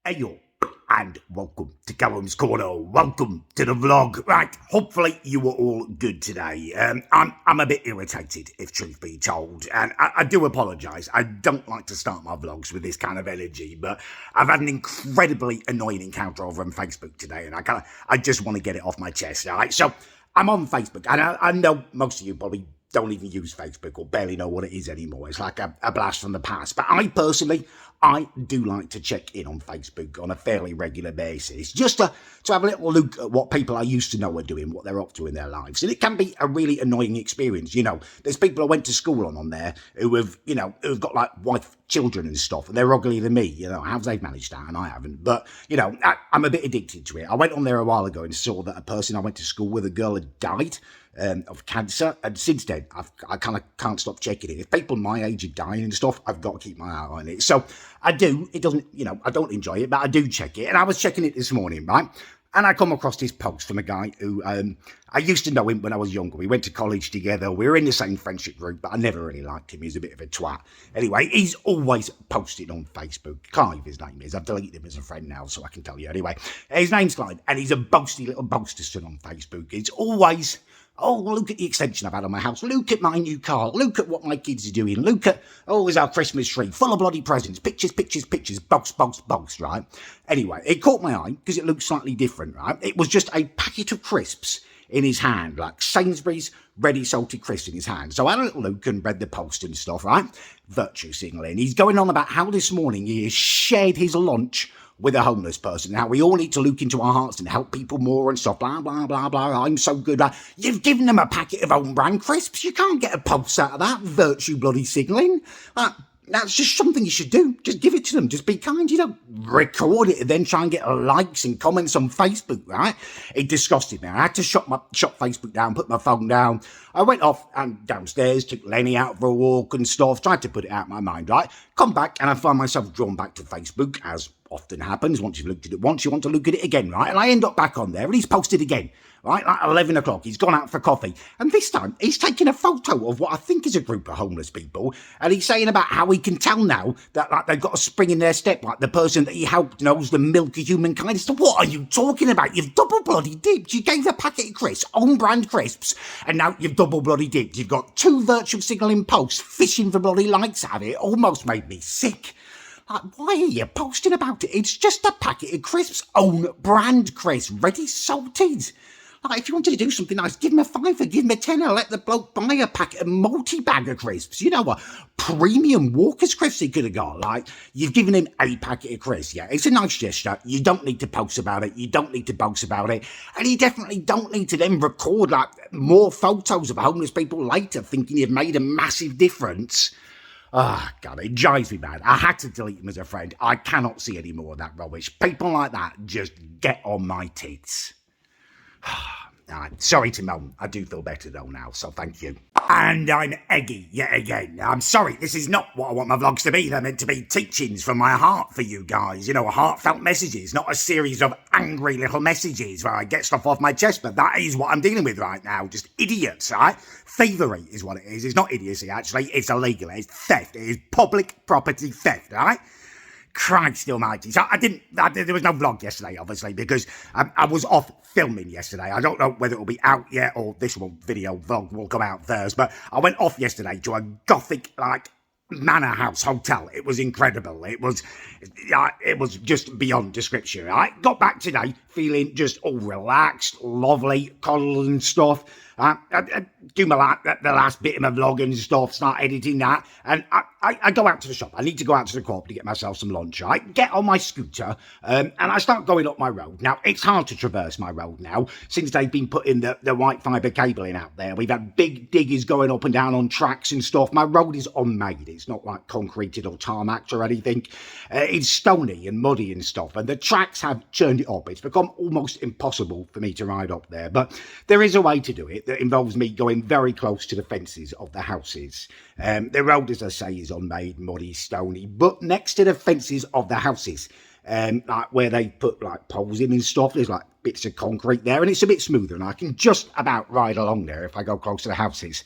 Hey yo, and welcome to Callums Corner. Welcome to the vlog. Right, hopefully you were all good today. I'm a bit irritated, if truth be told, and I do apologise. I don't like to start my vlogs with this kind of energy, but I've had an incredibly annoying encounter over on Facebook today, and I just want to get it off my chest. All right, so I'm on Facebook, and I know most of you probably don't even use Facebook or barely know what it is anymore. It's like a blast from the past. But I personally, I do like to check in on Facebook on a fairly regular basis, just to have a little look at what people I used to know are doing, what they're up to in their lives. And it can be a really annoying experience. You know, there's people I went to school on there who have, who've got like wife, children and stuff, and they're uglier than me. You know, how they've managed that and I haven't. But, I'm a bit addicted to it. I went on there a while ago and saw that a person I went to school with, a girl, had died of cancer, and since then I kind of can't stop checking it. If people my age are dying and stuff, I've got to keep my eye on it. So I do. It doesn't, I don't enjoy it, but I do check it. And I was checking it this morning, right? And I come across this post from a guy who, I used to know him when I was younger. We went to college together. We were in the same friendship group, but I never really liked him. He's a bit of a twat. Anyway, he's always posted on Facebook. Clive, his name is. I've deleted him as a friend now, so I can tell you. Anyway, his name's Clive, and he's a boasty little boasterson on Facebook. It's always, oh, look at the extension I've had on my house. Look at my new car. Look at what my kids are doing. Look at, there's our Christmas tree full of bloody presents. Pictures, boast, right? Anyway, it caught my eye because it looked slightly different, right? It was just a packet of crisps in his hand, like Sainsbury's ready salted crisps in his hand. So I had a little look and read the post and stuff, right? Virtue signaling. He's going on about how this morning he has shared his lunch with a homeless person. Now, we all need to look into our hearts and help people more and stuff, blah, blah, blah, blah. I'm so good. You've given them a packet of own brand crisps. You can't get a post out of that. Virtue bloody signalling. That's just something you should do. Just give it to them. Just be kind. You don't record it and then try and get likes and comments on Facebook, right? It disgusted me. I had to shut Facebook down, put my phone down. I went off and downstairs, took Lenny out for a walk and stuff, tried to put it out of my mind, right? Come back and I find myself drawn back to Facebook, as often happens. Once you've looked at it once, you want to look at it again, right? And I end up back on there and he's posted again, right? Like 11 o'clock, he's gone out for coffee. And this time, he's taking a photo of what I think is a group of homeless people. And he's saying about how he can tell now that like they've got a spring in their step, like the person that he helped knows the milk of humankind. So what are you talking about? You've double bloody dipped. You gave a packet of crisps, own brand crisps, and now you've double bloody dipped. You've got two virtual signalling posts fishing for bloody likes out of it. Almost made me sick. Like, why are you posting about it? It's just a packet of crisps, own brand crisps, ready salted. Like, if you wanted to do something nice, give him a fiver, give him a tenner, let the bloke buy a packet of multi-bag of crisps. You know what? Premium Walker's crisps he could have got. Like, you've given him a packet of crisps, yeah. It's a nice gesture. You don't need to post about it. You don't need to boast about it. And you definitely don't need to then record, like, more photos of homeless people later thinking you've made a massive difference. Oh, God, it drives me mad. I had to delete him as a friend. I cannot see any more of that rubbish. People like that just get on my tits. Sorry to moan. I do feel better though now, so thank you. And I'm eggy yet again. I'm sorry, this is not what I want my vlogs to be. They're meant to be teachings from my heart for you guys. Heartfelt messages, not a series of angry little messages where I get stuff off my chest, but that is what I'm dealing with right now. Just idiots, right? Thievery is what it is. It's not idiocy, actually. It's illegal. It's theft. It is public property theft, right? Christ almighty. So there was no vlog yesterday, obviously, because I was off filming yesterday. I don't know whether it will be out yet or this vlog will come out first, but I went off yesterday to a gothic, manor house hotel. It was incredible. It was just beyond description. I got back today feeling just all relaxed, lovely, cuddled and stuff. I do the last bit of my vlog and stuff, start editing that, and I go out to the shop. I need to go out to the co-op to get myself some lunch. I get on my scooter, and I start going up my road. Now, it's hard to traverse my road now, since they've been putting the white fibre cabling out there. We've had big diggers going up and down on tracks and stuff. My road is unmade. It's not like concreted or tarmacked or anything. It's stony and muddy and stuff, and the tracks have churned it up. It's become almost impossible for me to ride up there, but there is a way to do it that involves me going very close to the fences of the houses. The road, as I say, is unmade, muddy, stony, but next to the fences of the houses, like where they put poles in and stuff, there's bits of concrete there, and it's a bit smoother, and I can just about ride along there if I go close to the houses.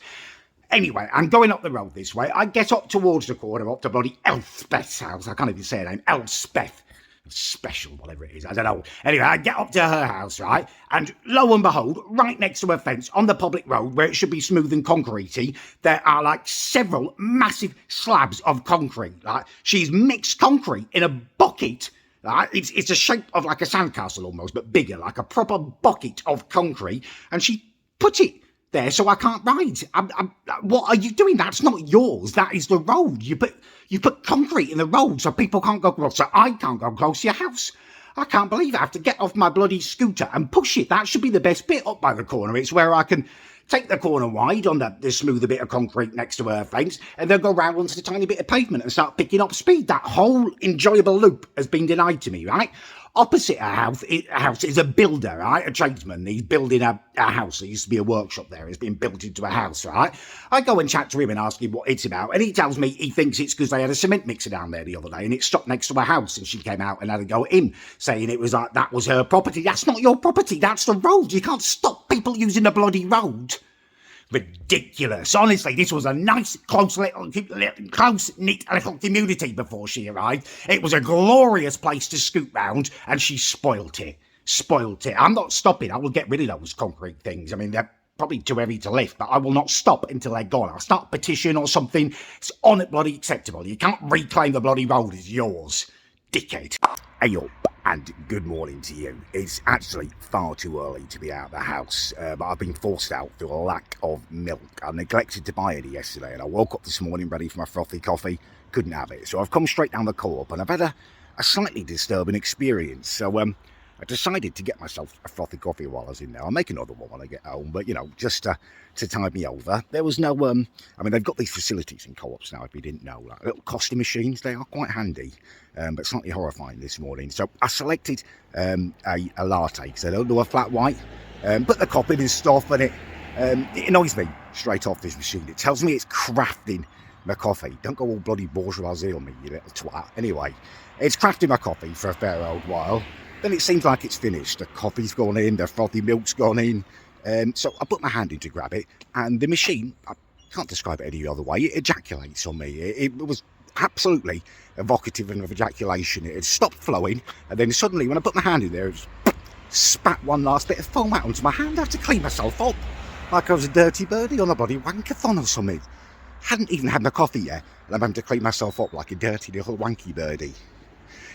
Anyway, I'm going up the road this way. I get up towards the corner, up to bloody Elspeth's house. I can't even say her name. Elspeth. special, whatever it is, I don't know. Anyway, I get up to her house, right, and lo and behold, right next to her fence on the public road where it should be smooth and concretey, there are like several massive slabs of concrete. Like she's mixed concrete in a bucket. Right? It's a shape of like a sandcastle almost, but bigger, like a proper bucket of concrete, and she put it there so I can't ride. What are you doing? That's not yours. That is the road. You put concrete in the road so people can't go close. So I can't go close to your house. I can't believe I have to get off my bloody scooter and push it. That should be the best bit up by the corner. It's where I can take the corner wide on the smoother bit of concrete next to her fence and then go round onto the tiny bit of pavement and start picking up speed. That whole enjoyable loop has been denied to me, right? Opposite our house is a builder, right? A tradesman. He's building a house. There used to be a workshop there. It's been built into a house, right? I go and chat to him and ask him what it's about. And he tells me he thinks it's because they had a cement mixer down there the other day and it stopped next to a house. And she came out and had a go at him, saying it was like that was her property. That's not your property. That's the road. You can't stop people using the bloody road. Ridiculous. Honestly, this was a nice, close-knit little community before she arrived. It was a glorious place to scoot round, and she spoilt it. I'm not stopping. I will get rid of those concrete things. I mean, they're probably too heavy to lift, but I will not stop until they're gone. I'll start a petition or something. It's bloody acceptable. You can't reclaim the bloody road as yours. Dickhead. Hey up, and good morning to you. It's actually far too early to be out of the house, but I've been forced out through a lack of milk. I neglected to buy any yesterday, and I woke up this morning ready for my frothy coffee, couldn't have it. So I've come straight down the co-op, and I've had a slightly disturbing experience. So I decided to get myself a frothy coffee while I was in there. I'll make another one when I get home, but, you know, just to tide me over. There was no, I mean, they've got these facilities in co-ops now, if you didn't know, like little coffee machines. They are quite handy, but slightly horrifying this morning. So I selected a latte, because I don't do a flat white, put the cup in and stuff, and it annoys me straight off this machine. It tells me it's crafting my coffee. Don't go all bloody bourgeoisie on me, you little twat. Anyway, it's crafting my coffee for a fair old while. Then it seems like it's finished. The coffee's gone in, the frothy milk's gone in. So I put my hand in to grab it, and the machine, I can't describe it any other way, it ejaculates on me. It was absolutely evocative of ejaculation. It had stopped flowing, and then suddenly, when I put my hand in there, it spat one last bit of foam out onto my hand. I had to clean myself up like I was a dirty birdie on a bloody wankathon or something. Hadn't even had my coffee yet, and I'm having to clean myself up like a dirty little wanky birdie.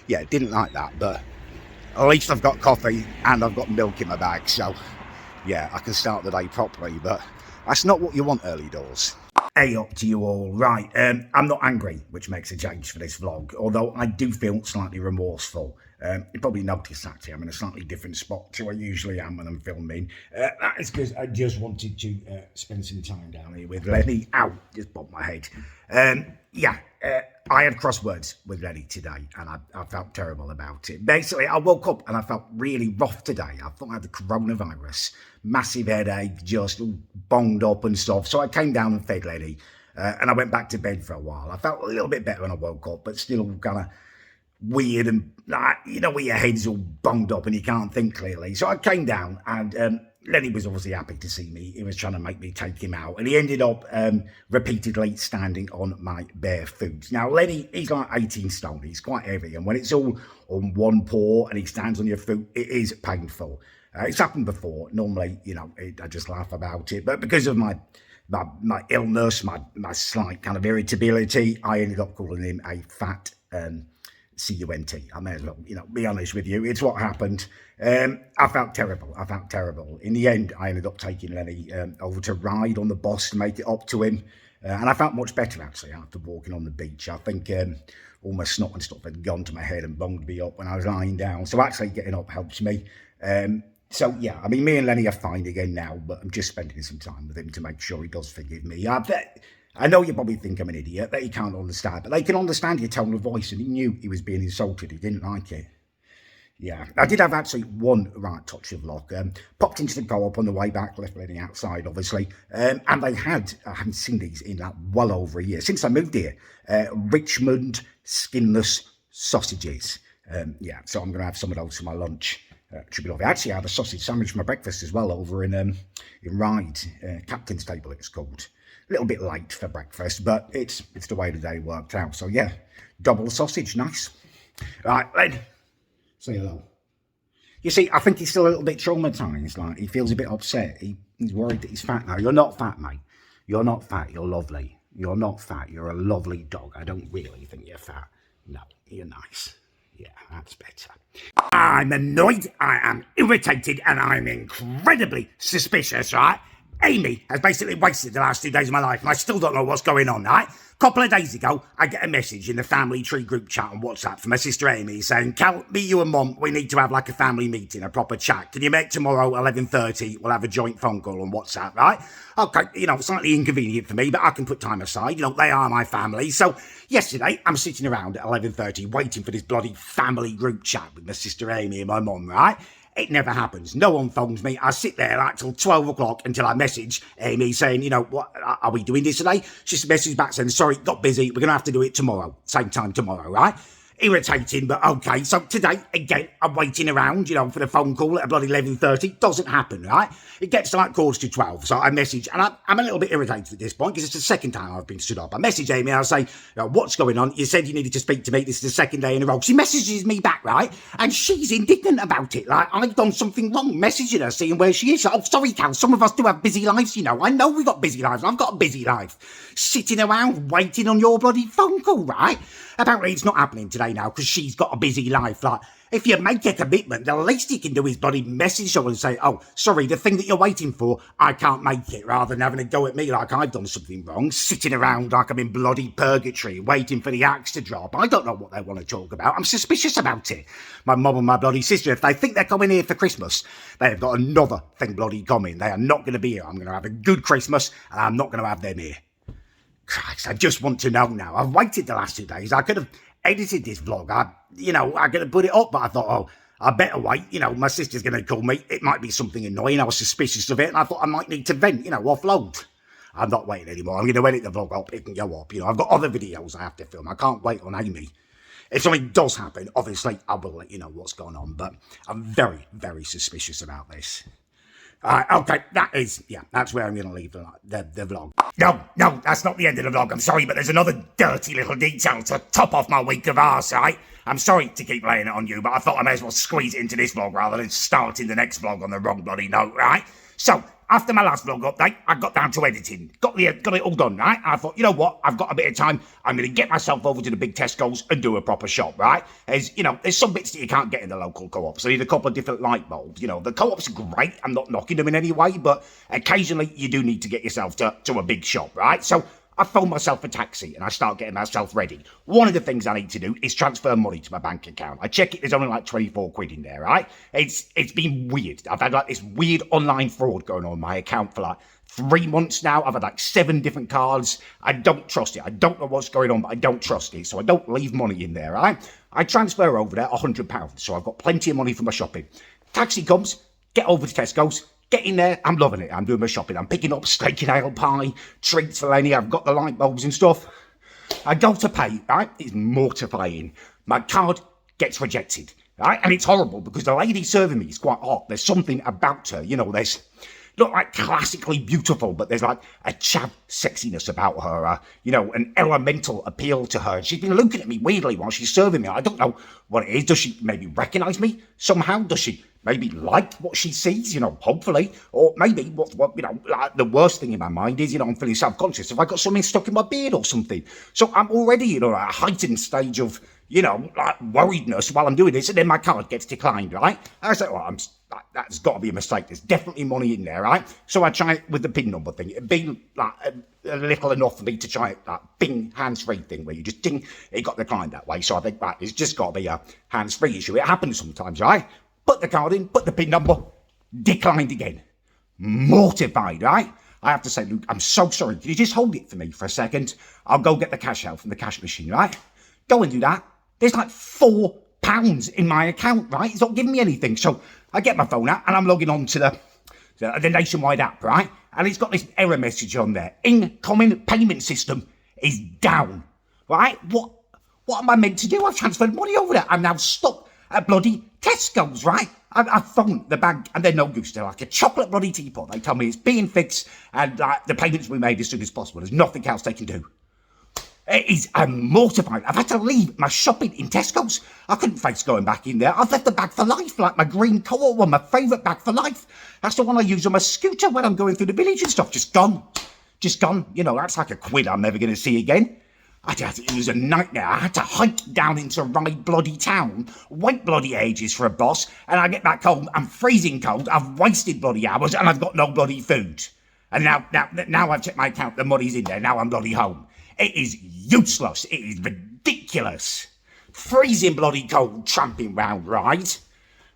Yeah, didn't like that, but at least I've got coffee and I've got milk in my bag, so yeah, I can start the day properly, but that's not what you want early doors. Hey up to you all. Right, I'm not angry, which makes a change for this vlog, although I do feel slightly remorseful. You probably noticed actually I'm in a slightly different spot to I usually am when I'm filming. That is because I just wanted to spend some time down here with Lenny. Ow, just bumped my head. I had crosswords with Lenny today, and I felt terrible about it. Basically, I woke up and I felt really rough today. I thought I had the coronavirus, massive headache, just all bonged up and stuff. So I came down and fed Lenny, and I went back to bed for a while. I felt a little bit better when I woke up, but still kind of weird and, you know, where your head's all bunged up and you can't think clearly. So I came down, and Lenny was obviously happy to see me. He was trying to make me take him out, and he ended up repeatedly standing on my bare foot. Now, Lenny, he's like 18 stone. He's quite heavy, and when it's all on one paw and he stands on your foot, it is painful. It's happened before. Normally, you know, I just laugh about it, but because of my illness, my slight kind of irritability, I ended up calling him a fat cunt. I may as well, you know, be honest with you. It's what happened. I felt terrible. In the end, I ended up taking Lenny over to ride on the bus to make it up to him. And I felt much better, actually, after walking on the beach. I think all my snot and stuff had gone to my head and bunged me up when I was lying down. So actually getting up helps me. So, yeah, I mean, me and Lenny are fine again now, but I'm just spending some time with him to make sure he does forgive me. I know you probably think I'm an idiot, that he can't understand, but they can understand your tone of voice, and he knew he was being insulted. He didn't like it. Yeah, I did have actually one right touch of luck. Popped into the co-op on the way back, left Lenny outside, obviously, and they had, I haven't seen these in like well over a year, since I moved here, Richmond skinless sausages. Yeah, so I'm going to have some of those for my lunch. Should be lovely. Actually, I had a sausage sandwich for my breakfast as well over in Ryde, Captain's Table it's called. A little bit late for breakfast, but it's the way the day worked out. So yeah, double sausage, nice. Right, Len, Say hello. You see, I think he's still a little bit traumatised. Like, he feels a bit upset. He's worried that he's fat now. You're not fat, mate. You're not fat. You're lovely. You're not fat. You're a lovely dog. I don't really think you're fat. No, you're nice. Yeah, that's better. I'm annoyed, I am irritated, and I'm incredibly suspicious, right? Amy has basically wasted the last 2 days of my life, and I still don't know what's going on, right? A couple of days ago, I get a message in the family tree group chat on WhatsApp from my sister Amy saying, Cal, me, you and Mum, we need to have like a family meeting, a proper chat. Can you make tomorrow 11:30? We'll have a joint phone call on WhatsApp, right? Okay, slightly inconvenient for me, but I can put time aside. They are my family. So yesterday, I'm sitting around at 11:30 waiting for this bloody family group chat with my sister Amy and my mum, right? It never happens. No one phones me. I sit there like till 12 o'clock until I message Amy saying, what, are we doing this today? She messaged back saying, sorry, got busy. We're going to have to do it tomorrow. Same time tomorrow, right? Irritating, but okay. So today, again, I'm waiting around, for the phone call at bloody 11:30. Doesn't happen, right? It gets to like 11:45. So I message, and I'm a little bit irritated at this point because it's the second time I've been stood up. I message Amy and I say, what's going on? You said you needed to speak to me. This is the second day in a row. She messages me back, right? And she's indignant about it. Like, I've done something wrong, messaging her, seeing where she is. Oh, sorry, Cal. Some of us do have busy lives, I know we've got busy lives. I've got a busy life. Sitting around waiting on your bloody phone call, right? Apparently it's not happening today now because she's got a busy life. Like, if you make a commitment, the least you can do is bloody message her and say, oh, sorry, the thing that you're waiting for, I can't make it, rather than having a go at me like I've done something wrong, sitting around like I'm in bloody purgatory, waiting for the axe to drop. I don't know what they want to talk about. I'm suspicious about it. My mum and my bloody sister, if they think they're coming here for Christmas, they have got another thing bloody coming. They are not going to be here. I'm going to have a good Christmas, and I'm not going to have them here. Christ, I just want to know now. I've waited the last 2 days. I could have edited this vlog. I could have put it up, but I thought, I better wait. My sister's going to call me. It might be something annoying. I was suspicious of it, and I thought I might need to vent, offload. I'm not waiting anymore. I'm going to edit the vlog up. It can go up. I've got other videos I have to film. I can't wait on Amy. If something does happen, obviously, I will let you know what's going on, but I'm very, very suspicious about this. Okay, that's where I'm going to leave the vlog. No, that's not the end of the vlog. I'm sorry, but there's another dirty little detail to top off my week of arse, right? I'm sorry to keep laying it on you, but I thought I may as well squeeze it into this vlog rather than starting the next vlog on the wrong bloody note, right? So, after my last vlog update, I got down to editing. Got it all done, right? I thought, you know what? I've got a bit of time. I'm going to get myself over to the big Tesco's and do a proper shop, right? There's some bits that you can't get in the local co-op. So you need a couple of different light bulbs. The co-op's great. I'm not knocking them in any way, but occasionally you do need to get yourself to a big shop, right? So I phone myself a taxi and I start getting myself ready. One of the things I need to do is transfer money to my bank account. I check it, there's only like 24 quid in there, right? It's been weird. I've had like this weird online fraud going on in my account for like 3 months now. I've had like 7 different cards. I don't trust it. I don't know what's going on, but I don't trust it. So I don't leave money in there, right? I transfer over there £100. So I've got plenty of money for my shopping. Taxi comes, get over to Tesco's. Get in there, I'm loving it. I'm doing my shopping. I'm picking up steak and ale pie, treats for Lenny. I've got the light bulbs and stuff. I go to pay, right? It's mortifying. My card gets rejected, right? And it's horrible because the lady serving me is quite hot. There's something about her, there's not like classically beautiful, but there's like a chav sexiness about her, an elemental appeal to her. She's been looking at me weirdly while she's serving me. I don't know what it is. Does she maybe recognise me somehow? Does she maybe like what she sees, hopefully? Or maybe like the worst thing in my mind is, I'm feeling self-conscious if I got something stuck in my beard or something. So I'm already, at a heightened stage of, like worriedness while I'm doing this, and then my card gets declined, right? I say, well, that's got to be a mistake. There's definitely money in there, right? So I try it with the PIN number thing. It'd be like a little enough for me to try it, like bing, hands-free thing, where you just ding, it got declined that way. So I think, right, it's just got to be a hands-free issue. It happens sometimes, right? Put the card in, put the PIN number, declined again. Mortified, right? I have to say, Luke, I'm so sorry. Can you just hold it for me for a second? I'll go get the cash out from the cash machine, right? Go and do that. There's like £4 in my account, right? It's not giving me anything. So I get my phone out and I'm logging on to the Nationwide app, right? And it's got this error message on there. Incoming payment system is down, right? What am I meant to do? I've transferred money over there. I'm now stuck at bloody Tesco's, right? I phoned the bank and they're no use. They're like a chocolate bloody teapot. They tell me it's being fixed and the payments will be made as soon as possible. There's nothing else they can do. It is mortifying. I've had to leave my shopping in Tesco's. I couldn't face going back in there. I've left the bag for life, like my green co-op one, my favourite bag for life. That's the one I use on my scooter when I'm going through the village and stuff. Just gone. Just gone. You know, that's like a quid I'm never going to see again. It was a nightmare. I had to hike down into Rye bloody town, wait bloody ages for a bus, and I get back home, I'm freezing cold, I've wasted bloody hours, and I've got no bloody food. And now I've checked my account, the money's in there, now I'm bloody home. It is useless, it is ridiculous. Freezing bloody cold, tramping round, right?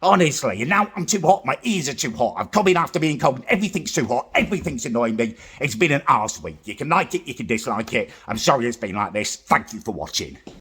Honestly, and now I'm too hot, my ears are too hot, I've come in after being cold, everything's too hot, everything's annoying me. It's been an arse week. You can like it, you can dislike it. I'm sorry it's been like this. Thank you for watching.